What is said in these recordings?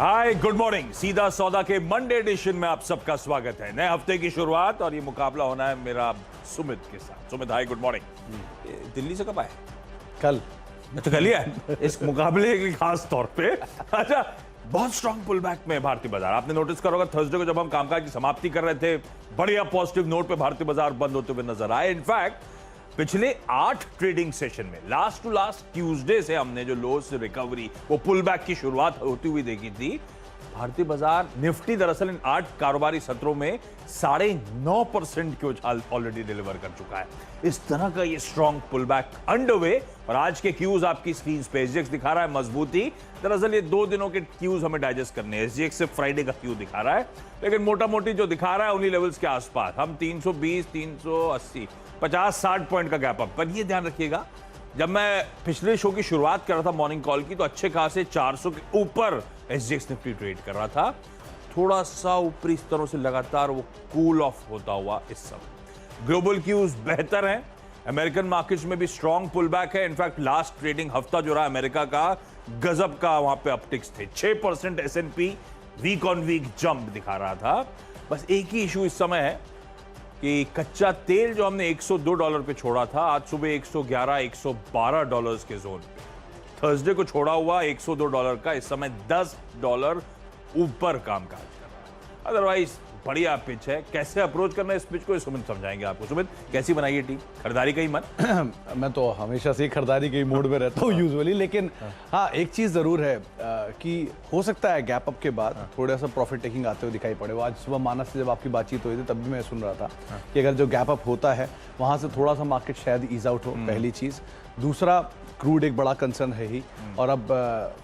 Hi good morning. सीधा सौदा के मंडे एडिशन में आप सबका स्वागत है। नए हफ्ते की शुरुआत और ये मुकाबला होना है मेरा सुमित के साथ। Sumit hi good morning. Delhi से कब आए? कल। तो कल ही है इस मुकाबले के खास तौर पे। अच्छा, बहुत स्ट्रॉन्ग पुल बैक में भारतीय बाजार। आपने नोटिस करा होगा थर्सडे को जब हम कामकाज की समाप्ति कर रहे थे, बढ़िया पॉजिटिव नोट पे भारतीय बाजार बंद होते हुए नजर आए। इनफैक्ट पिछले 8 ट्रेडिंग सेशन में लास्ट टू लास्ट ट्यूसडे से हमने जो लो से रिकवरी, वो पुल बैक की शुरुआत होती हुई देखी थी। भारतीय बाजार निफ्टी दरअसल इन 8 कारोबारी सत्रों में 9.5% की उछाल ऑलरेडी डिलीवर कर चुका है। इस तरह का ये स्ट्रॉन्ग पुल बैक अंडरवे। और आज के क्यूज आपकी स्क्रीन पे एसजीएक्स दिखा रहा है मजबूती। दरअसल ये 2 दिनों के क्यूज हमें डाइजेस्ट करने हैं। एसजीएक्स सिर्फ फ्राइडे का क्यू दिखा रहा है, लेकिन मोटा मोटी जो दिखा रहा है उन्हीं लेवल्स के आसपास। हम 320, 380, 50-60 पॉइंट का गैप अप। पर ये ध्यान रखिएगा, जब मैं पिछले शो की शुरुआत कर रहा था मॉर्निंग कॉल की, तो अच्छे खासे 400 के ऊपर एसजीएक्स निफ्टी ट्रेड कर रहा था। थोड़ा सा ऊपरी स्तरों से लगातार वो कूल ऑफ होता हुआ इस समय। ग्लोबल क्यूज बेहतर हैं, अमेरिकन मार्केट्स में भी स्ट्रॉन्ग पुल बैक है। इनफैक्ट लास्ट ट्रेडिंग हफ्ता जो रहा अमेरिका का, गजब का वहां पे अपटिक्स थे। 6% S and P week on week jump दिखा रहा था। बस एक ही इशू इस समय है कि कच्चा तेल जो हमने $102 पे छोड़ा था, आज सुबह $111-112 के जोन पे। थर्सडे को छोड़ा हुआ $102 का इस समय $10 ऊपर कामकाज कर रहा है। अदरवाइज बढ़िया पिच है। कैसे अप्रोच करना है इस पिच को, सुमित समझाएंगे आपको। सुमित, कैसी बनाई है टीम? खरीदारी का ही मन? मैं तो हमेशा से खरीदारी के ही मूड में रहता हूँ यूजुअली, लेकिन हाँ एक चीज़ ज़रूर है कि हो सकता है गैप अप के बाद थोड़ा सा प्रॉफिट टेकिंग आते हुए दिखाई पड़े। वो आज सुबह मानस से जब आपकी बातचीत हुई थी तब भी मैं सुन रहा था कि अगर जो गैप अप होता है वहाँ से थोड़ा सा मार्केट शायद ईज आउट हो, पहली चीज़। दूसरा, क्रूड एक बड़ा कंसर्न है ही, और अब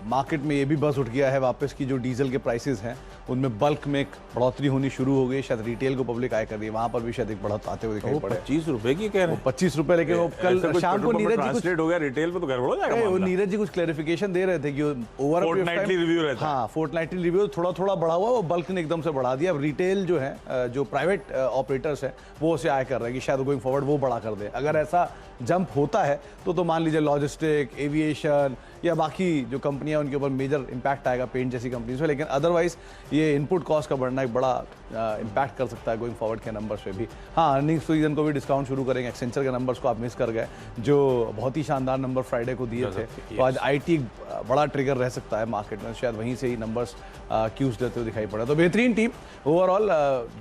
मार्केट में ये भी बस उठ गया है वापस की जो डीजल के प्राइसेस हैं उनमें बल्क में एक बढ़ोतरी होनी शुरू हो गई। शायद रिटेल को पब्लिक आय कर रही है, वहाँ पर भी शायद एक बढ़त आते हुए दिखाई पड़े। 25 रुपए की कह रहे हैं? 25 रुपए, लेकिन वो कल शाम को नीरज जी कुछ हो गया रिटेल पे, तो गड़बड़ हो जाएगा। वो नीरज जी कुछ क्लेरिफिकेशन दे रहे थे कि ओवर फोर्टनाइटली रिव्यू रहता है। हाँ, फोर्टनाइटली रिव्यू थोड़ा थोड़ा बढ़ा हुआ, वो बल्क ने एकदम से बढ़ा दिया। अब रिटेल जो है, जो प्राइवेट ऑपरेटर्स हैं, वो उसे आय कर रहे हैं कि शायद गोइंग फॉरवर्ड वो बढ़ा कर दे। अगर ऐसा जंप होता है तो मान लीजिए लॉजिस्टिक, एविएशन या बाकी जो कंपनियां उनके ऊपर मेजर इंपैक्ट आएगा, पेंट जैसी कंपनीज में। लेकिन अदरवाइज ये इनपुट कॉस्ट का बढ़ना एक बड़ा इंपैक्ट कर सकता है गोइंग फॉरवर्ड के नंबर्स पे भी। हाँ, अर्निंग्स सीजन को भी डिस्काउंट शुरू करेंगे। एक्सेंचर के नंबर्स को आप मिस कर गए, जो बहुत ही शानदार नंबर फ्राइडे को दिए थे। तो आज आईटी बड़ा ट्रिगर रह सकता है मार्केट में, शायद वहीं से ही नंबर्स क्यूज देते हुए दिखाई पड़ा। तो बेहतरीन टीम ओवरऑल,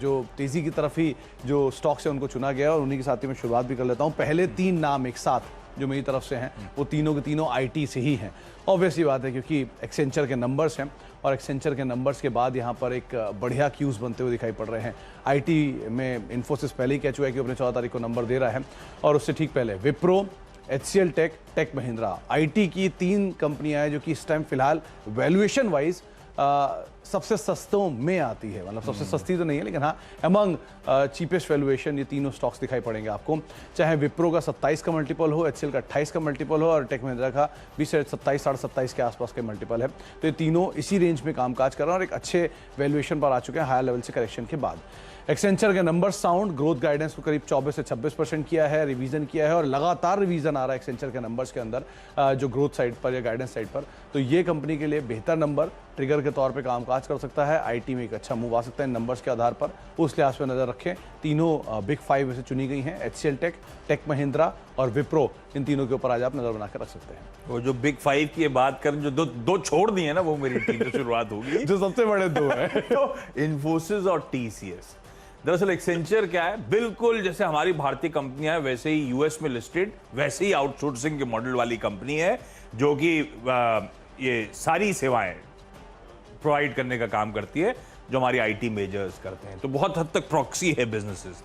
जो तेजी की तरफ ही जो स्टॉक्स है उनको चुना गया, और उन्हीं के साथ ही मैं शुरुआत भी कर लेता हूँ। पहले 3 नाम एक साथ जो मेरी तरफ से हैं, वो तीनों के तीनों आईटी से ही हैं। ऑब्वियसली बात है, क्योंकि एक्सेंचर के नंबर्स हैं, और एक्सेंचर के नंबर्स के बाद यहाँ पर एक बढ़िया क्यूज बनते हुए दिखाई पड़ रहे हैं। आईटी में इन्फोसिस पहले ही कह चुका है कि अपने 14 तारीख को नंबर दे रहा है, और उससे ठीक पहले विप्रो, एचसीएल टेक, टेक महिंद्रा। आईटी की 3 कंपनियां हैं जो कि इस टाइम फिलहाल वैल्यूएशन वाइज सबसे सस्तों में आती है। मतलब सबसे सस्ती तो नहीं है, लेकिन हाँ अमंग चीपेस्ट वैल्यूएशन ये तीनों स्टॉक्स दिखाई पड़ेंगे आपको। चाहे विप्रो का 27 का मल्टीपल हो, एचसीएल का 28 का मल्टीपल हो, और टेक महिंद्रा का भी 27, 27.5 के आसपास के मल्टीपल है। तो ये तीनों इसी रेंज में कामकाज कर रहे हैं और एक अच्छे वैल्यूएशन पर आ चुके हैं हायर लेवल से करेक्शन के बाद। एक्सेंचर के नंबर साउंड, ग्रोथ गाइडेंस को करीब 24 से 26% किया है, रिवीजन किया है, और लगातार रिवीजन आ रहा है एक्सेंचर के नंबर्स के अंदर, जो ग्रोथ साइड पर या गाइडेंस साइड पर। तो ये कंपनी के लिए बेहतर नंबर ट्रिगर के तौर पे कामकाज कर सकता है। आईटी में एक अच्छा मूव आ सकता है इन नंबर्स के आधार पर, उस लिहाज पर नजर रखें। तीनों बिग 5 में से चुनी गई हैं, एचसीएल टेक, टेक महिंद्रा और विप्रो। इन तीनों के ऊपर आज आप नजर बनाकर रख सकते हैं। वो जो बिग 5 की बात करें, जो दो छोड़ दिए ना, वो मेरी टीम से शुरुआत होगी। जो सबसे बड़े 2 है तो इन्फोसिस और टीसीएस। दरअसल एक्सेंचर क्या है, बिल्कुल जैसे हमारी भारतीय कंपनियां हैं वैसे ही यूएस में लिस्टेड, वैसे ही आउटसोर्सिंग के मॉडल वाली कंपनी है, जो कि ये सारी सेवाएं प्रोवाइड करने का काम करती है जो हमारी आईटी मेजर्स करते हैं। तो बहुत हद तक प्रॉक्सी है बिजनेसेस।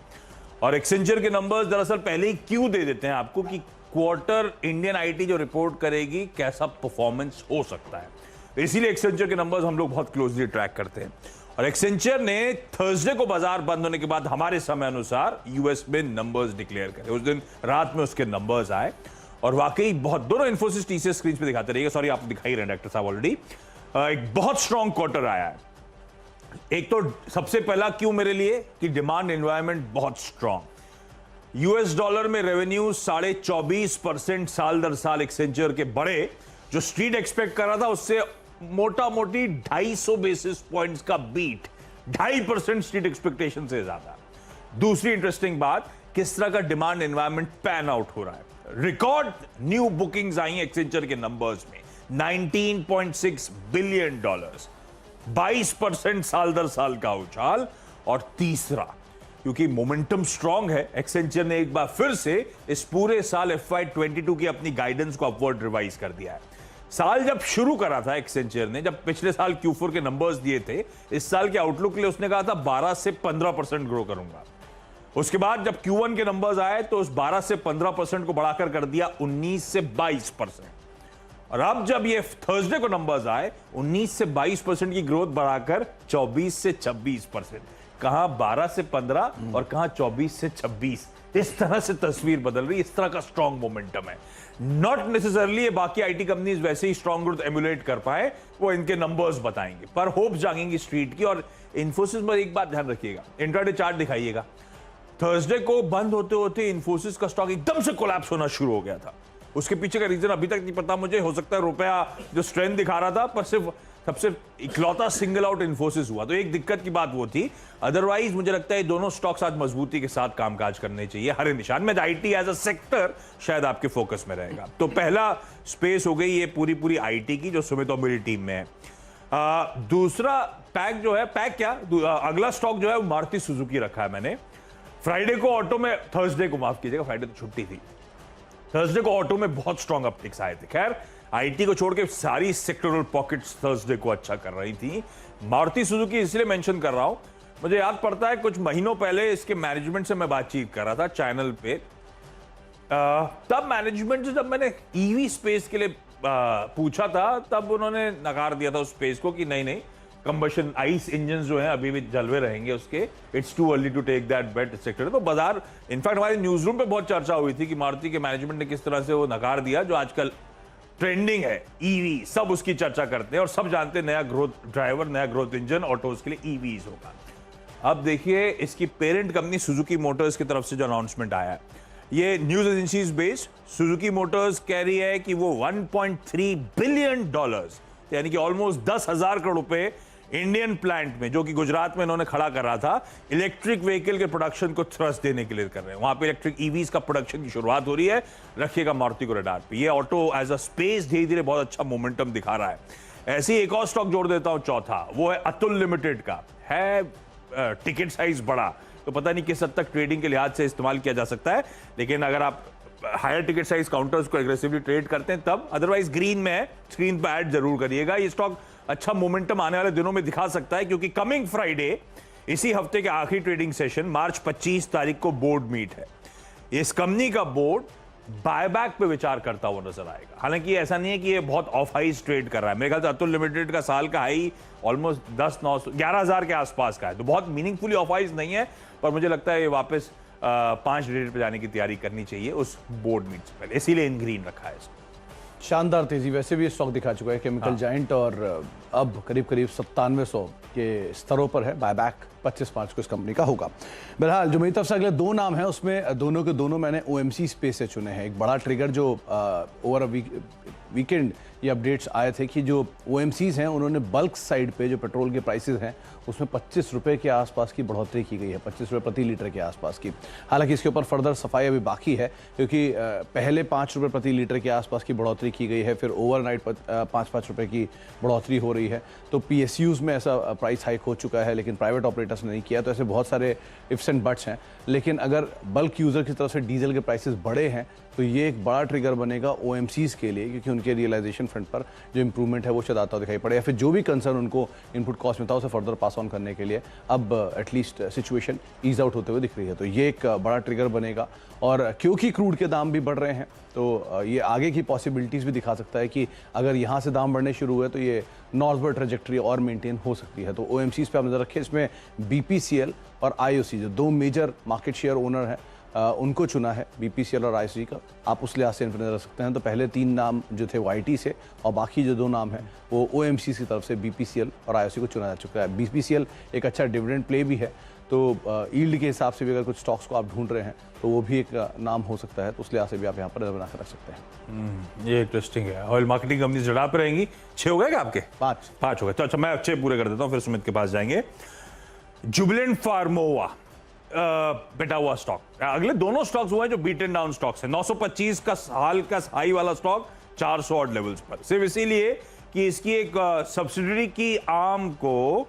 और एक्सेंचर के नंबर्स दरअसल पहले ही क्यों दे देते हैं आपको कि क्वार्टर इंडियन आईटी जो रिपोर्ट करेगी कैसा परफॉर्मेंस हो सकता है। इसीलिए एक्सेंचर के नंबर्स हम लोग बहुत क्लोजली ट्रैक करते हैं। और एक्सेंचर ने थर्सडे को बाजार बंद होने के बाद हमारे समय अनुसार यूएस में नंबर्स डिक्लेयर करे। उस दिन रात में उसके नंबर्स आए, और वाकई बहुत, दोनों इन्फोसिस टीसीएस स्क्रीन पे दिखाते रहिए। सॉरी, आप दिखाई रहे हैं डॉक्टर साहब ऑलरेडी। एक बहुत स्ट्रॉन्ग क्वार्टर आया है। एक तो सबसे पहला क्यों मेरे लिए कि डिमांड एनवायरनमेंट बहुत स्ट्रॉन्ग। यूएस डॉलर में रेवेन्यू 24.5% साल दर साल एक्सेंचर के बढ़े, जो स्ट्रीट एक्सपेक्ट कर रहा था उससे मोटा मोटी 250 बेसिस पॉइंट्स का बीट, 2.5% स्ट्रीट एक्सपेक्टेशन से ज्यादा। दूसरी इंटरेस्टिंग बात, किस तरह का डिमांड एनवायरनमेंट पैन आउट हो रहा है। रिकॉर्ड न्यू बुकिंग्स आई एक्सेंचर के नंबर्स में, $19.6 बिलियन, 22% साल दर साल का उछाल। और तीसरा, क्योंकि मोमेंटम स्ट्रांग है, एक्सेंचर ने एक बार फिर से इस पूरे साल FY22 की अपनी गाइडेंस को अपवर्ड रिवाइज कर दिया है। साल जब शुरू करा था एक्सेंचर ने, जब पिछले साल Q4 के नंबर्स दिए थे, इस साल के आउटलुक के लिए उसने कहा था 12 से 15% ग्रो करूंगा। उसके बाद जब Q1 के नंबर्स आए तो उस 12 से 15% को बढ़ाकर कर दिया 19 से 22%। और अब जब ये थर्सडे को नंबर्स आए, 19 से 22% की ग्रोथ बढ़ाकर 24 से 26%। कहां 12 से 15 और कहां 24 से 26। इस तरह से तस्वीर बदल रही, इस तरह का स्ट्रॉन्ग मोमेंटम है। नॉट नेसेसरली ये बाकी आईटी कंपनीज वैसे ही स्ट्रॉन्ग ग्रोथ एमुलेट कर पाए, वो इनके नंबर्स बताएंगे, पर होप जागेंगी स्ट्रीट की। और इन्फोसिस पर एक बात ध्यान रखिएगा, इंट्राडे चार्ट दिखाइएगा। थर्सडे को बंद होते होते इन्फोसिस का स्टॉक एकदम से कोलैप्स होना शुरू हो गया था। उसके पीछे का रीजन अभी तक नहीं पता मुझे, हो सकता है रुपया जो स्ट्रेंथ दिखा रहा था, पर सिर्फ सबसे इकलौता सिंगल आउट इन्फोसिस हुआ, तो एक दिक्कत की बात वो थी। अदरवाइज मुझे लगता है दोनों स्टॉक्स आज मजबूती के साथ कामकाज करने चाहिए हर निशान में। आईटी एज अ सेक्टर शायद आपके फोकस में रहेगा। तो पहला स्पेस हो गई ये पूरी आईटी की, जो सुमित और मेरी टीम में है। दूसरा पैक जो है, पैक क्या, अगला स्टॉक जो है मारुति सुजुकी रखा है मैंने। फ्राइडे को ऑटो में, थर्सडे को माफ कीजिएगा, फ्राइडे तो छुट्टी थी, थर्सडे को ऑटो में बहुत स्ट्रॉन्ग अपटिक्स आए थे। खैर आईटी को छोड़ के सारी सेक्टरल पॉकेट्स थर्सडे को अच्छा कर रही थी। मारुति सुजुकी इसलिए मेंशन कर रहा हूं, मुझे याद पड़ता है कुछ महीनों पहले इसके मैनेजमेंट से मैं बातचीत कर रहा था चैनल पे। तब मैनेजमेंट से जब मैंने ईवी स्पेस के लिए पूछा था, तब उन्होंने नकार दिया था उस स्पेस को कि नहीं, कंबशन आइस इंजन जो हैं अभी भी जलवे रहेंगे उसके, it's too early to take that bet sector. तो बाजार, इनफैक्ट हमारे न्यूज रूम पे बहुत चर्चा हुई थी कि मारुति के मैनेजमेंट ने किस तरह से वो नकार दिया, जो आजकल ट्रेंडिंग है ईवी, सब उसकी चर्चा करते हैं और सब जानते हैं नया ग्रोथ ड्राइवर, नया ग्रोथ इंजन ऑटोज के लिए ईवीज होगा। अब देखिए इसकी पेरेंट कंपनी सुजुकी मोटर्स की तरफ से जो अनाउंसमेंट आया है, ये news agencies based, Suzuki Motors कह रही है कि वो $1.3 बिलियन, यानी कि ऑलमोस्ट 10,000 करोड़ रुपए इंडियन प्लांट में, जो कि गुजरात में इन्होंने खड़ा कर रहा था, इलेक्ट्रिक व्हीकल के प्रोडक्शन को थ्रस्ट देने के लिए कर रहे हैं। वहां पे इलेक्ट्रिक ईवीज का प्रोडक्शन की शुरुआत हो रही है। रखिएगा मारुति को रडार पे। ये ऑटो एज अ स्पेस धीरे धीरे बहुत अच्छा मोमेंटम दिखा रहा है। ऐसे ही एक और स्टॉक जोड़ देता हूं, चौथा, वो है अतुल लिमिटेड का है। टिकट साइज बड़ा, तो पता नहीं किस हद तक ट्रेडिंग के लिहाज से इस्तेमाल किया जा सकता है, लेकिन अगर आप हायर टिकट साइज काउंटर्स को एग्रेसिवली ट्रेड करते हैं तब, अदरवाइज ग्रीन में है, स्क्रीन पर ऐड जरूर करिएगा। ये स्टॉक अच्छा मोमेंटम आने वाले दिनों में दिखा सकता है, क्योंकि कमिंग फ्राइडे, इसी हफ्ते के आखिरी ट्रेडिंग सेशन, मार्च 25 तारीख को बोर्ड मीट है। इस कंपनी का बोर्ड बायबैक पे विचार करता हुआ नजर आएगा। हालांकि ऐसा नहीं है कि ये बहुत ऑफ हाइज ट्रेड कर रहा है। मेरे ख्याल से अतुल लिमिटेड का साल का हाई ऑलमोस्ट 11,000 के आसपास का है, तो बहुत मीनिंगफुली ऑफ हाइज नहीं है, पर मुझे लगता है ये वापस 5 डिजिट पे जाने की तैयारी करनी चाहिए उस बोर्ड मीट से पहले, इसीलिए इन ग्रीन रखा है इसको। शानदार तेजी वैसे भी ये स्टॉक दिखा चुका है केमिकल जाइंट, और अब करीब 9700 के स्तरों पर है। बायबैक 25 मार्च को इस कंपनी का होगा। बहरहाल जो मेरी तरफ से अगले दो नाम हैं, उसमें दोनों के दोनों मैंने OMC स्पेस से चुने हैं। एक बड़ा ट्रिगर जो ओवर वीकेंड ये अपडेट्स आए थे कि जो OMCs हैं उन्होंने बल्क साइड पे जो पेट्रोल के प्राइसेस हैं उसमें 25 रुपये के आसपास की बढ़ोतरी की गई है, 25 रुपये प्रति लीटर के आसपास की। हालांकि इसके ऊपर फर्दर सफाई अभी बाकी है, क्योंकि पहले 5 रुपये प्रति लीटर के आसपास की बढ़ोतरी की गई है, फिर ओवरनाइट 5-5 रुपये की बढ़ोतरी हो रही है। तो PSUs में ऐसा प्राइस हाइक हो चुका है, लेकिन प्राइवेट ऑपरेटर्स ने नहीं किया। तो ऐसे बहुत सारे इफ्स एंड बट्स हैं, लेकिन अगर बल्क यूज़र की तरफ से डीजल के प्राइसेस बढ़े हैं तो ये एक बड़ा ट्रिगर बनेगा OMCs के लिए, क्योंकि उनके रियलाइजेशन फ्रंट पर जो इंप्रूवमेंट है वो शायद आता दिखाई पड़े, या फिर जो भी कंसर्न उनको इनपुट कॉस्ट में था उसे फर्दर पास ऑन करने के लिए अब एटलीस्ट सिचुएशन ईज आउट होते हुए दिख रही है। तो ये एक बड़ा ट्रिगर बनेगा, और क्योंकि क्रूड के दाम भी बढ़ रहे हैं तो ये आगे की पॉसिबिलिटीज़ भी दिखा सकता है कि अगर यहाँ से दाम बढ़ने शुरू हुए तो ये नॉर्थवर्ड ट्रेजेक्ट्री और मेंटेन हो सकती है। तो OMCs पे आप नजर रखें। इसमें BPCL और IOC जो दो मेजर मार्केट शेयर ओनर हैं उनको चुना है, BPCL और IOC का। आप उस लिहाज से इन पर नजर रख सकते हैं। तो पहले 3 नाम जो थे वो IT से, और बाकी जो 2 नाम हैं वो OMCs की तरफ से BPCL और IOC को चुना जा चुका है। BPCL एक अच्छा डिविडेंड प्ले भी है, तो ईल्ड के हिसाब से भी अगर कुछ स्टॉक्स को आप ढूंढ रहे हैं तो वो भी एक नाम हो सकता है, तो उस लिहाज से भी आप यहाँ पर नजर बनाकर रख सकते हैं। ये इंटरेस्टिंग है। ऑयल मार्केटिंग कंपनी जड़ा पे रहेंगी। 6 हो गए क्या आपके? 5 हो गए। तो अच्छा, मैं 6 पूरे कर देता हूँ, फिर सुमित के पास जाएंगे। जुबिलेंट फार्मोवा बेटा हुआ स्टॉक। अगले दोनों स्टॉक्स हुए हैं जो बीटन डाउन स्टॉक्स हैं। 925 का हाल का हाई वाला स्टॉक 400 ऑड लेवल्स पर, सिर्फ इसीलिए कि इसकी एक सब्सिडरी की आर्म को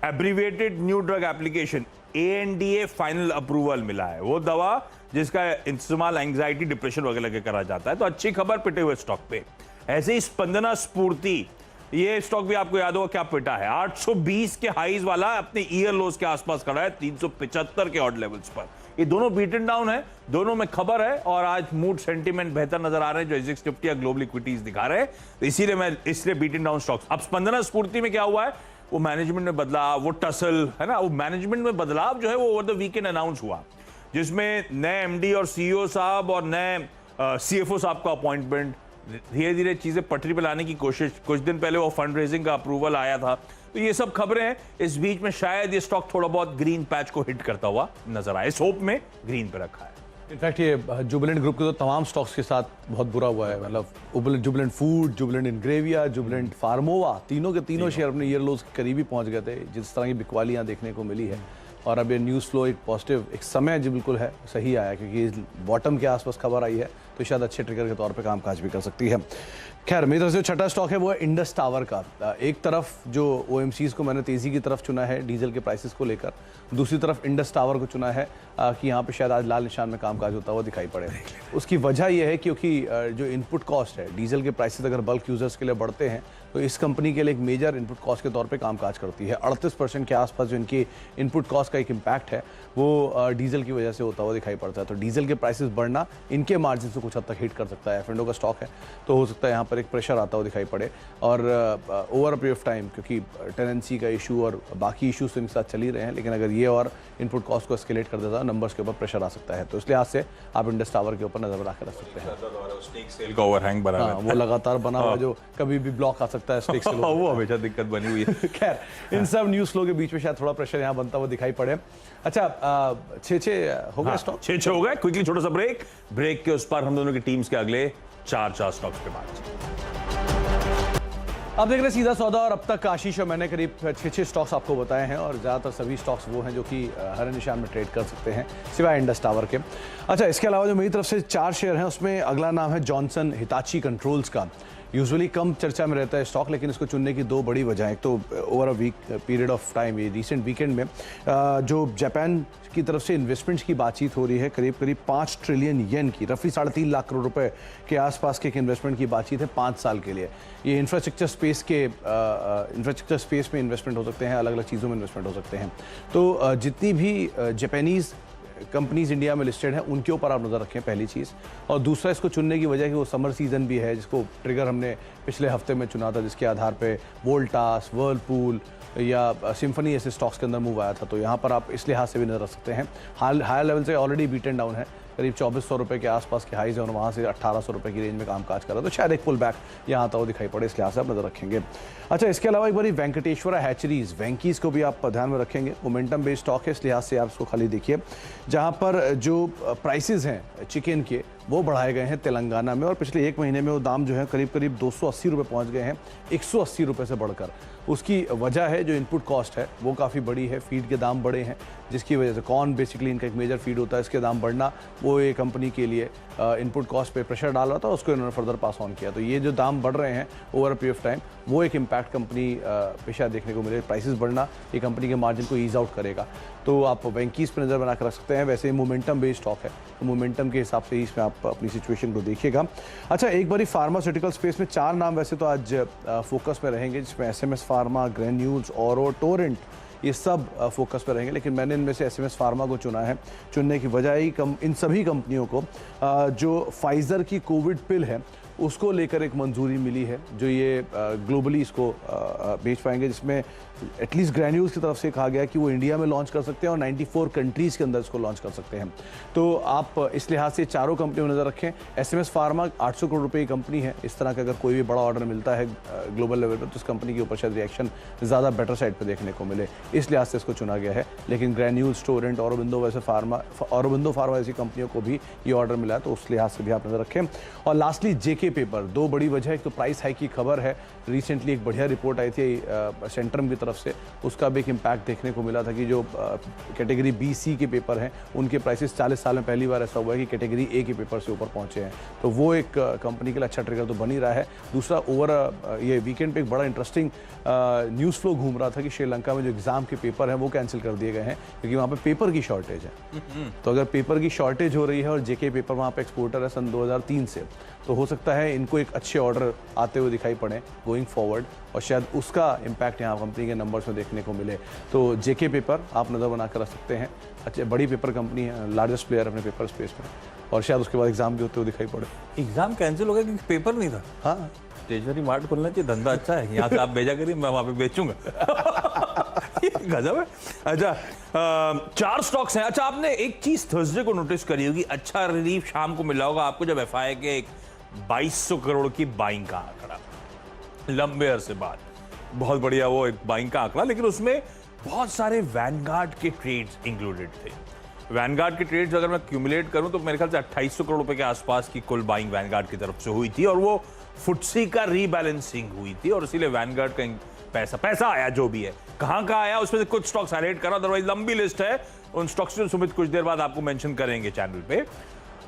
abbreviated new drug application ANDA final approval मिला है। वो दवा जिसका इस्तेमाल एंग्जाइटी, डिप्रेशन वगैरह के करा जाता है। तो अच्छी खबर पिटे हुए स्टॉक पे। ऐसे ही स्पंदना स्फूर्ति, ये स्टॉक भी आपको याद होगा क्या पिटा है। 820 के हाईज वाला अपने ईयर लोज के आसपास खड़ा है 375 के ऑड लेवल्स पर। ये दोनों बीटन डाउन है, दोनों में खबर है और आज मूड सेंटीमेंट बेहतर नजर आ रहे हैं जो एजेक्स निफ्टी या ग्लोबल इक्विटीज दिखा रहे हैं। तो इसलिए बीटन डाउन स्टॉक्स। अब स्पंदना स्फूर्ति में क्या हुआ है, वो मैनेजमेंट में बदलाव, वो टसल है ना, वो मैनेजमेंट में बदलाव जो है वो ओवर द वीकेंड अनाउंस हुआ, जिसमें नए MD और CEO साहब और नए CFO साहब का अपॉइंटमेंट, धीरे धीरे चीजें पटरी पर लाने की कोशिश। कुछ दिन पहले वो फंड रेजिंग का अप्रूवल आया था। तो ये सब खबरें हैं। इस बीच में शायद ये स्टॉक थोड़ा बहुत ग्रीन पैच को हिट करता हुआ नजर आए। इस होप में ग्रीन पे रखा है। इनफैक्ट ये जुबिलेंट ग्रुप के तो तमाम स्टॉक्स के साथ बहुत बुरा हुआ है। मतलब जुबिलेंट फूड, जुबिलेंट इनग्रेविया, जुबिलेंट फार्मोवा, तीनों के तीनों शेयर अपने ईयर लोज के करीब ही पहुंच गए थे, जिस तरह की बिकवालियां देखने को मिली है। और अब ये न्यूज़ फ्लो एक पॉजिटिव एक समय जो बिल्कुल है सही आया, क्योंकि बॉटम के आसपास खबर आई है तो शायद अच्छे ट्रिगर के तौर पे कामकाज भी कर सकती है। खैर, मेरी तरफ से छठा स्टॉक है वो है इंडस टावर का। एक तरफ जो OMCs को मैंने तेज़ी की तरफ चुना है डीजल के प्राइसेस को लेकर, दूसरी तरफ इंडस टावर को चुना है कि यहाँ पे शायद आज लाल निशान में कामकाज होता हुआ दिखाई पड़े। उसकी वजह यह है क्योंकि जो इनपुट कॉस्ट है, डीजल के प्राइसेस अगर बल्क यूजर्स के लिए बढ़ते हैं तो इस कंपनी के लिए एक मेजर इनपुट कॉस्ट के तौर पे कामकाज करती है। 38% के आसपास जो इनकी इनपुट कॉस्ट का एक इम्पैक्ट है वो डीजल की वजह से होता हुआ दिखाई पड़ता है। तो डीजल के प्राइसेस बढ़ना इनके मार्जिन से कुछ हद तक हिट कर सकता है। F&O का स्टॉक है तो हो सकता है यहाँ पर एक प्रेशर आता हुआ दिखाई पड़े। और over a period of time, क्योंकि टेनेंसी का इशू और बाकी इशूज तो इनके साथ चल ही रहे हैं, लेकिन अगर ये और इनपुट कॉस्ट को एस्केलेट कर देता है, नंबर्स के ऊपर प्रेशर आ सकता है। तो इस लिहाज से आप इंडस टावर के ऊपर नजर बनाकर रख सकते हैं। वो लगातार बना हुआ जो कभी भी ब्लॉक आ सकता है स्टेक से, वो हमेशा दिक्कत बनी हुई है। खैर, इन सब न्यूज़ फ्लो के बीच में शायद थोड़ा प्रेशर यहाँ बनता हुआ दिखाई पड़े। अच्छा, 6 हो गए स्टॉक, 6 हो गए। क्विकली छोटा सा ब्रेक के उस पर हम दोनों की टीम्स के अगले 4 स्टॉक्स के बाद। आप देख रहे हैं सीधा सौदा और अब तक आशीष और मैंने करीब 6 स्टॉक्स आपको बताए हैं और ज़्यादातर सभी स्टॉक्स वो हैं जो कि हर निशान में ट्रेड कर सकते हैं सिवाय इंडस टावर के। अच्छा, इसके अलावा जो मेरी तरफ से 4 शेयर हैं उसमें अगला नाम है जॉनसन हिताची कंट्रोल्स का। यूजुअली कम चर्चा में रहता है स्टॉक, लेकिन इसको चुनने की 2 बड़ी वजह है। एक तो over a week period of time, ये रिसेंट वीकेंड में जो जापान की तरफ से इन्वेस्टमेंट्स की बातचीत हो रही है, करीब 5 ट्रिलियन येन की, रफली 3.5 लाख करोड़ रुपए के आसपास के एक इन्वेस्टमेंट की बातचीत है 5 साल के लिए। ये इंफ्रास्ट्रक्चर स्पेस में इन्वेस्टमेंट हो सकते हैं, अलग अलग चीज़ों में इन्वेस्टमेंट हो सकते हैं। तो जितनी भी जापानीज़ कंपनीज इंडिया में लिस्टेड हैं उनके ऊपर आप नज़र रखें, पहली चीज़। और दूसरा, इसको चुनने की वजह कि वो समर सीजन भी है, जिसको ट्रिगर हमने पिछले हफ्ते में चुना था, जिसके आधार पे वोल्टास, वर्लपूल या सिम्फनी ऐसे स्टॉक्स के अंदर मूव आया था। तो यहाँ पर आप इस लिहाज से भी नजर रख सकते हैं। हायर लेवल से ऑलरेडी बीटन डाउन है, करीब 2400 रुपये के आसपास के हाईज है और वहाँ से 1800 रुपये की रेंज में कामकाज कर रहा है। तो शायद एक पुल बैक यहाँ आता हुआ दिखाई पड़े, इस लिहाज से आप नजर रखेंगे। अच्छा, इसके अलावा एक बारी वेंकटेश्वरा हैचरीज, वेंकीज़ को भी आप ध्यान में रखेंगे। मोमेंटम बेस्ड स्टॉक है, इस लिहाज से आप इसको खाली देखिए। जहाँ पर जो प्राइसेस हैं चिकन के वो बढ़ाए गए हैं तेलंगाना में, और पिछले 1 महीने में वो दाम जो है करीब 280 रुपये पहुँच गए हैं, 180 रुपये से बढ़कर। उसकी वजह है जो इनपुट कॉस्ट है वो काफ़ी बड़ी है, फीड के दाम बढ़े हैं, जिसकी वजह से कॉर्न बेसिकली इनका एक मेजर फीड होता है, इसके दाम बढ़ना वो ये कंपनी के लिए इनपुट कॉस्ट पे प्रेशर डाल रहा था, उसको इन्होंने फर्दर पास ऑन किया। तो ये जो दाम बढ़ रहे हैं over a period of time, वो एक इम्पैक्ट कंपनी पे शायद देखने को मिले। प्राइसेस बढ़ना ये कंपनी के मार्जिन को ईज आउट करेगा। तो आप वेंकीज़ पर नज़र बना कर रख सकते हैं। वैसे मोमेंटम बेस्ड स्टॉक है, तो मोमेंटम के हिसाब से ही इसमें आप अपनी सिचुएशन को देखिएगा। अच्छा, एक बारी फार्मास्यूटिकल स्पेस में 4 नाम वैसे तो आज फोकस में रहेंगे, जिसमें SMS फार्मा, ग्रेन्यूल्स, औरो, टोरेंट, ये सब फोकस पर रहेंगे। लेकिन मैंने इनमें से SMS फार्मा को चुना है। चुनने की वजह ही इन सभी कंपनियों को जो फाइज़र की कोविड पिल है उसको लेकर एक मंजूरी मिली है जो ये ग्लोबली इसको बेच पाएंगे, जिसमें एटलीस्ट ग्रैन्यूल्स की तरफ से कहा गया है कि वो इंडिया में लॉन्च कर सकते हैं और 94 कंट्रीज़ के अंदर इसको लॉन्च कर सकते हैं। तो आप इस लिहाज से चारों कंपनियों में नज़र रखें। SMS फार्मा 800 करोड़ रुपए की कंपनी है। इस तरह का अगर कोई भी बड़ा ऑर्डर मिलता है ग्लोबल लेवल पर तो इस कंपनी के ऊपर शायद रिएक्शन ज़्यादा बेटर साइड पर देखने को मिले, इस लिहाज से इसको चुना गया है। लेकिन ग्रैन्यूल्स, टोरेंट, औरोबिंदो फार्मा ऐसी कंपनियों को भी ये ऑर्डर मिला है, तो उस लिहाज से भी आप नज़र रखें। और लास्टली JK पेपर, दो बड़ी वजह, एक तो प्राइस हाइक की खबर है। रिसेंटली एक बढ़िया रिपोर्ट आई थी सेंट्रम की तरफ से, उसका भी एक इम्पैक्ट देखने को मिला था कि जो कैटेगरी BC के पेपर हैं उनके प्राइसेस 40 साल में पहली बार ऐसा हुआ है कि कैटेगरी A के पेपर से ऊपर पहुंचे हैं। तो वो एक कंपनी के लिए अच्छा ट्रिगर तो बन ही रहा है। दूसरा, ये वीकेंड पे एक बड़ा इंटरेस्टिंग न्यूज़ फ्लो घूम रहा था कि श्रीलंका में जो एग्ज़ाम के पेपर हैं वो कैंसिल कर दिए गए हैं क्योंकि वहाँ पे पेपर की शॉर्टेज है। तो अगर पेपर की शॉर्टेज हो रही है और JK पेपर वहाँ पे एक्सपोर्टर है सन 2003 से, तो हो सकता है इनको एक अच्छे ऑर्डर आते हुए दिखाई पड़े गोइंग फॉरवर्ड और शायद उसका इम्पैक्ट यहाँ कंपनी के नंबर्स में देखने को मिले। तो JK पेपर आप नज़र बना कर रख सकते हैं। अच्छे बड़ी पेपर कंपनी है, लार्जेस्ट प्लेयर अपने पेपर स्पेस में, और शायद उसके बाद एग्जाम भी होते हुए दिखाई पड़े। एग्जाम कैंसिल हो गया क्योंकि पेपर नहीं था। हाँ, स्टेशनरी मार्ट खोलना चाहिए, धंधा अच्छा है, यहाँ से आप भेजा करिए, मैं वहाँ पे बेचूंगा। ये गजब है। अच्छा, 4 स्टॉक्स हैं। अच्छा, आपने एक चीज थर्सडे को नोटिस करी होगी, अच्छा रिलीफ शाम को मिला होगा आपको जब FI के एक 2200 करोड़ की बाइंग का आंकड़ा, लंबे अरसे बाद बहुत बढ़िया वो एक बाइंग का आंकड़ा, लेकिन उसमें बहुत सारे वैनगार्ड के ट्रेड्स इंक्लूडेड थे। वैनगार्ड के ट्रेड्स अगर मैं क्यूमुलेट करूं तो मेरे ख्याल से 2800 करोड़ रुपए के आसपास की कुल बाइंग वैनगार्ड की तरफ से हुई थी, और वो फुटसी का रीबैलेंसिंग हुई थी, और इसीलिए वैनगार्ड का पैसा आया जो भी है। कहां का आया उसमें से कुछ स्टॉक्स हाईलाइट करा, अदरवाइज लंबी लिस्ट है उन स्टॉक्स की, सुमित कुछ देर बाद आपको मेंशन करेंगे चैनल पे।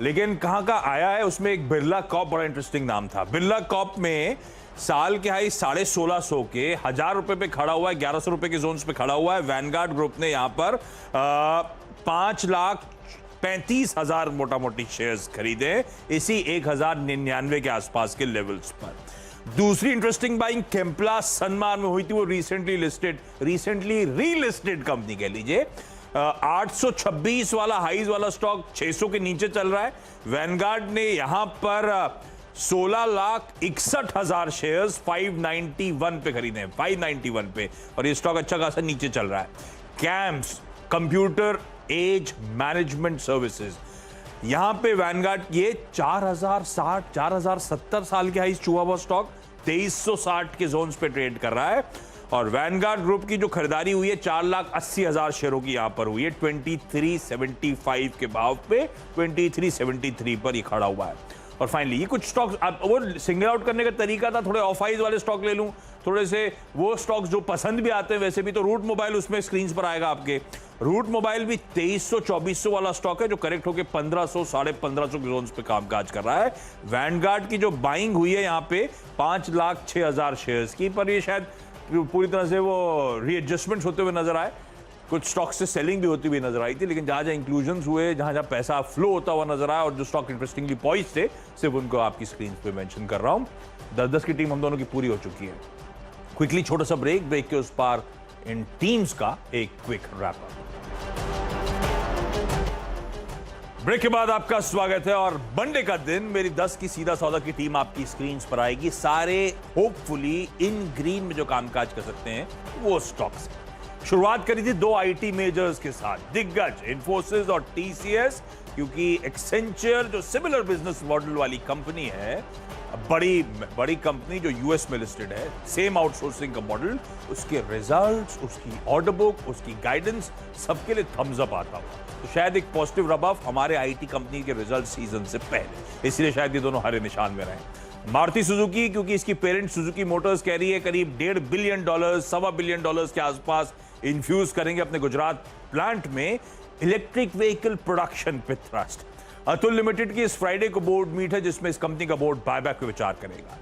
लेकिन कहां का आया है उसमें एक बिरला कॉर्प बड़ा इंटरेस्टिंग नाम था। बिरला कॉर्प में साल के हाई 1650 के 1000 रुपए पे खड़ा हुआ है, 1100 रुपए के जोन्स पे खड़ा हुआ है। वैनगार्ड ग्रुप ने यहां पर 5,35,000 मोटा मोटी शेयर्स खरीदे, इसी 1099 के आसपास के लेवल्स पर। दूसरी इंटरेस्टिंग बाइंग केम्पला सनमार में हुई थी, वो रिसेंटली रीलिस्टेड कंपनी कह लीजिए। 826 वाला हाइज वाला स्टॉक 600 के नीचे चल रहा है। वैनगार्ड ने यहां पर 16,61,000 शेयर्स 591 पे खरीदे हैं, 591 पे, और ये स्टॉक अच्छा खासा नीचे चल रहा है। CAMS computer age management services, यहां पे वैनगार्ड ये 4060 4070 साल के हाइस छुआ हुआ स्टॉक 2360 के जोन्स पे ट्रेड कर रहा है। और वैनगार्ड ग्रुप की जो खरीदारी हुई है 4,80,000 शेयरों की यहां पर हुई है 2375 के भाव पे, 2373 पर ये खड़ा हुआ है। और फाइनली ये कुछ स्टॉक्स, वो सिंगल आउट करने का तरीका था, थोड़े ऑफ आइज वाले स्टॉक ले लूं, थोड़े से वो स्टॉक्स जो पसंद भी आते हैं वैसे भी। तो रूट मोबाइल उसमें स्क्रीन पर आएगा आपके। रूट मोबाइल भी 2300-2400 वाला स्टॉक है जो करेक्ट होकर 1500 1550 के जोन्स पे कामकाज कर रहा है। वैनगार्ड की जो बाइंग हुई है यहाँ पे 5,06,000 शेयर्स की, पर ये शायद पूरी तरह से वो रीएडजस्टमेंट्स होते हुए नजर आए। कुछ स्टॉक से सेलिंग भी होती हुई नजर आई थी, लेकिन जहां जहां इंक्लूजन्स हुए, जहां जहां पैसा फ्लो होता हुआ नजर आया और जो स्टॉक इंटरेस्टिंगली पॉइज थे, सिर्फ उनको आपकी स्क्रीन पे मेंशन कर रहा हूं। 10-10 की टीम हम दोनों की पूरी हो चुकी है। क्विकली छोटा सा ब्रेक के उस पार इन टीम्स का एक क्विक रैप अप। ब्रेक के बाद आपका स्वागत है, और मंडे का दिन मेरी 10 की सीधा सौदा की टीम आपकी स्क्रीन पर आएगी। सारे होपफुली इन ग्रीन में जो कामकाज कर सकते हैं वो स्टॉक्स। शुरुआत करी थी 2 IT मेजर्स के साथ, दिग्गज इन्फोसिस और TCS, क्योंकि एक्सेंचर जो सिमिलर बिजनेस मॉडल वाली कंपनी है, बड़ी कंपनी जो US में लिस्टेड है, सेम आउटसोर्सिंग का मॉडल, उसके रिजल्ट्स, उसकी ऑर्डर बुक, उसकी गाइडेंस सबके लिए थम्स अप आता हुआ। तो शायद एक पॉजिटिव रब ऑफ हमारे IT कंपनी के रिजल्ट सीजन से पहले, इसलिए शायद ये दोनों हरे निशान में रहे। मारुति सुजुकी, क्योंकि इसकी पेरेंट सुजुकी मोटर्स कह रही है करीब $1.5 बिलियन, $1.25 बिलियन के आसपास इन्फ्यूज करेंगे अपने गुजरात प्लांट में इलेक्ट्रिक व्हीकल प्रोडक्शन पे थ्रस्ट। अतुल लिमिटेड की इस फ्राइडे को बोर्ड मीट है जिसमें इस कंपनी का बोर्ड बायबैक पे विचार करेगा।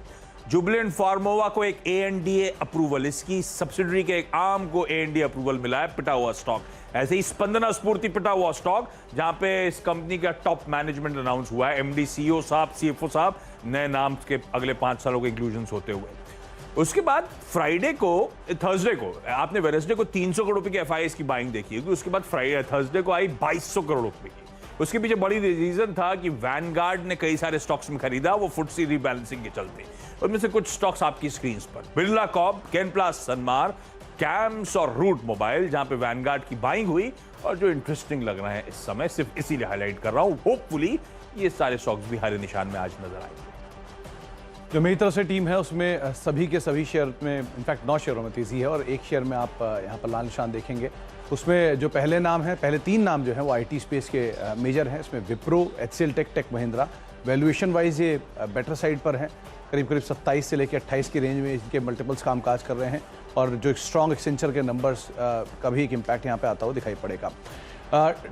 जुबिलेंट फार्मोवा को एक ANDA अप्रूवल, इसकी सब्सिडरी के एक आर्म को ANDA अप्रूवल मिला है, पिटा हुआ स्टॉक। ऐसे ही स्पंदना स्फूर्ति पिटा हुआ स्टॉक, जहां पे इस कंपनी का टॉप मैनेजमेंट अनाउंस हुआ है, MD CEO साहब, CFO साहब, नए नाम के अगले 5 सालों के इंक्लूजन्स होते हुए। उसके बाद थर्सडे को आपने वेडनेसडे को 300 करोड़ रुपए की FIs की बाइंग देखी होगी, उसके बाद थर्सडे को आई 2200 करोड़ रुपए की। उसके पीछे बड़ी रीजन था कि वैनगार्ड ने कई सारे स्टॉक्स में खरीदा, वो फुटसी रीबैलेंसिंग के चलते। उनमें से कुछ स्टॉक्स आपकी स्क्रीन पर, बिरला कॉर्प, केनप्लास सनमार, कैम्स और रूट मोबाइल, जहां पे वैनगार्ड की बाइंग हुई। और जो इंटरेस्टिंग लग रहा है इस समय, सिर्फ इसीलिए हाईलाइट कर रहा हूं, होपफुली ये सारे स्टॉक्स भी हरे निशान में आज नजर आएंगे। जो मेरी तरफ से टीम है उसमें सभी के सभी शेयर में, इनफैक्ट 9 शेयरों में तेजी है और एक शेयर में आप यहाँ पर लाल निशान देखेंगे। उसमें जो पहले नाम है, पहले 3 नाम जो है वो आईटी स्पेस के मेजर हैं। इसमें विप्रो, एचसीएल टेक, टेक महिंद्रा। वैल्यूएशन वाइज ये बेटर साइड पर हैं, करीब करीब 27 से लेकर 28 की रेंज में इनके मल्टीपल्स कामकाज कर रहे हैं। और जो स्ट्रॉन्ग एक्सेंचर के नंबर्स का भी एक इम्पैक्ट यहाँ पे आता हुआ दिखाई पड़ेगा।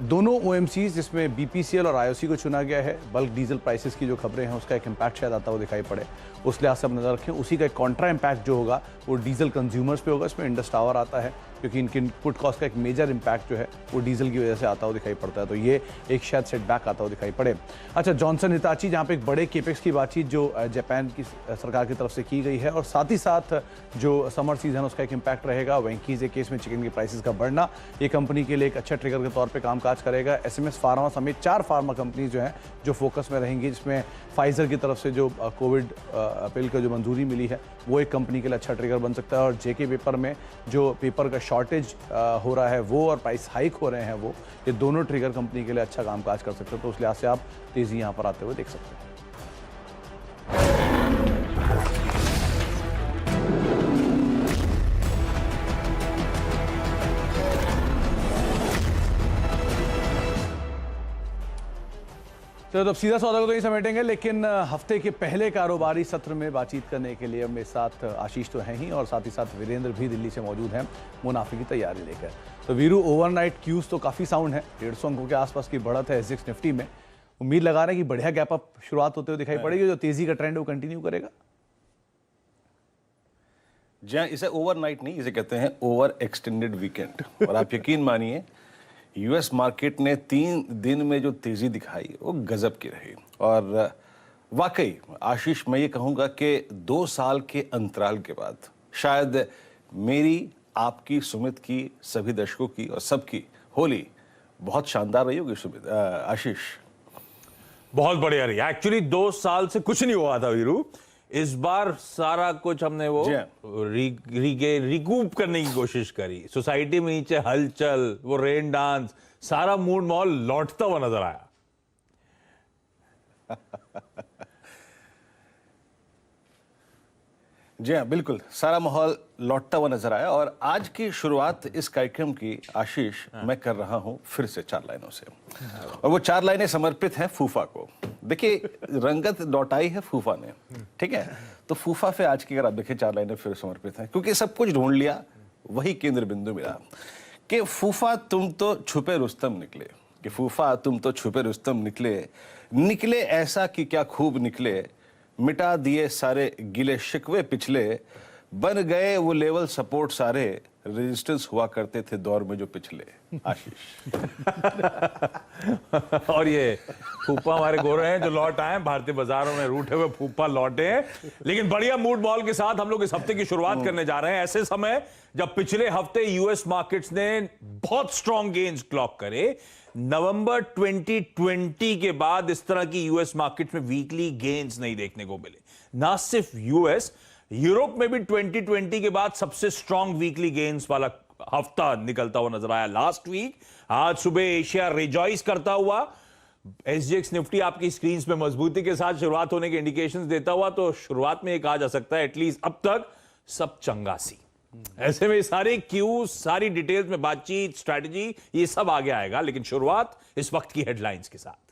दोनों ओएमसीज जिसमें बीपीसीएल और आईओसी को चुना गया है, बल्क डीजल प्राइसेस की जो खबरें हैं उसका एक इम्पैक्ट शायद आता हुआ दिखाई पड़े, उस लिहाज से आप नजर रखें। उसी का एक कॉन्ट्रा इम्पैक्ट जो होगा वो डीजल कंज्यूमर्स पे होगा। इसमें इंडस टावर आता है क्योंकि इनके इनपुट कॉस्ट का एक मेजर इम्पैक्ट जो है वो डीजल की वजह से आता हुआ दिखाई पड़ता है, तो ये एक शायद सेटबैक आता हुआ दिखाई पड़े। अच्छा, जॉनसन हिताची, जहाँ पे एक बड़े केपेक्स की बातचीत जो जापान की सरकार की तरफ से की गई है और साथ ही साथ जो समर सीजन उसका एक इम्पैक्ट रहेगा। वेंकीज के केस में चिकन की प्राइसेस का बढ़ना ये कंपनी के लिए एक अच्छा ट्रिगर के तौर पर कामकाज करेगा। एसएमएस फार्मा समेत 4 फार्मा कंपनीज जो हैं जो फोकस में रहेंगी, जिसमें फाइजर की तरफ से जो कोविड अपील का जो मंजूरी मिली है वो एक कंपनी के लिए अच्छा ट्रिगर बन सकता है। और जेके पेपर में जो पेपर का शॉर्टेज हो रहा है वो और प्राइस हाइक हो रहे हैं वो, ये दोनों ट्रिगर कंपनी के लिए अच्छा कामकाज कर सकते हैं, तो उस लिहाज से आप तेजी यहाँ पर आते हुए देख सकते हैं। तो अब सीधा सौदा को तो नहीं समेटेंगे, लेकिन हफ्ते के पहले कारोबारी सत्र में बातचीत करने के लिए मेरे साथ आशीष तो हैं ही और साथ ही साथ वीरेंद्र भी दिल्ली से मौजूद हैं मुनाफे की तैयारी लेकर। तो वीरू, ओवरनाइट क्यूज तो काफ़ी साउंड है, 150 अंकों के आसपास की बढ़त है एसजेएक्स निफ्टी में। उम्मीद लगा रहे हैं कि बढ़िया गैप अप शुरुआत होते हुए दिखाई पड़ेगी, जो तेजी का ट्रेंड वो कंटिन्यू करेगा। जहाँ इसे ओवरनाइट नहीं, इसे कहते हैं ओवर एक्सटेंडेड वीकेंड। और आप यकीन मानिए यूएस मार्केट ने 3 दिन में जो तेजी दिखाई वो गजब की रही। और वाकई आशीष, मैं ये कहूँगा कि 2 साल के अंतराल के बाद शायद मेरी, आपकी, सुमित की, सभी दर्शकों की और सबकी होली बहुत शानदार रही होगी। सुमित, आशीष, बहुत बढ़िया रही। एक्चुअली 2 साल से कुछ नहीं हुआ था वीरू, इस बार सारा कुछ हमने वो रिकूप करने की कोशिश करी। सोसाइटी में नीचे हलचल, वो रेन डांस, सारा मूड माहौल लौटता हुआ नजर आया। जी हाँ, बिल्कुल सारा माहौल लौटता हुआ नजर आया। और आज की शुरुआत इस कार्यक्रम की आशीष मैं कर रहा हूं फिर से 4 लाइनों से, और वो 4 लाइनें समर्पित हैं फूफा को। देखिए, रंगत लौटाई है फूफा ने, ठीक है, तो फूफा पे आज की अगर आप देखें 4 लाइनें फिर समर्पित हैं, क्योंकि सब कुछ ढूंढ लिया, वही केंद्र बिंदु मिला कि फूफा तुम तो छुपे रुस्तम निकले, कि फूफा तुम तो छुपे रुस्तम निकले ऐसा कि क्या खूब निकले, मिटा दिए सारे गिले शिकवे पिछले, बन गए वो लेवल सपोर्ट सारे, रेजिस्टेंस हुआ करते थे दौर में जो पिछले। आशीष और ये फूफा हमारे गोरे हैं जो लौट आए भारतीय बाजारों में, रूठे हुए फूफा लौटे हैं। लेकिन बढ़िया मूड बॉल के साथ हम लोग इस हफ्ते की शुरुआत करने जा रहे हैं ऐसे समय जब पिछले हफ्ते यूएस मार्केट्स ने बहुत स्ट्रॉन्ग गेन्स क्लॉक करे। नवंबर 2020 के बाद इस तरह की यूएस मार्केट में वीकली गेन्स नहीं देखने को मिले। ना सिर्फ यूएस, यूरोप में भी 2020 के बाद सबसे स्ट्रॉन्ग वीकली गेन्स वाला हफ्ता निकलता हुआ नजर आया लास्ट वीक। आज सुबह एशिया रिजॉइस करता हुआ, एसजेएक्स निफ्टी आपकी स्क्रीन में मजबूती के साथ शुरुआत होने के इंडिकेशंस देता हुआ, तो शुरुआत में ये कहा जा सकता है एटलीस्ट अब तक सब चंगासी। ऐसे में सारे क्यूज, सारी डिटेल्स में बातचीत, स्ट्रैटेजी, ये सब आगे आएगा, लेकिन शुरुआत इस वक्त की हेडलाइंस के साथ।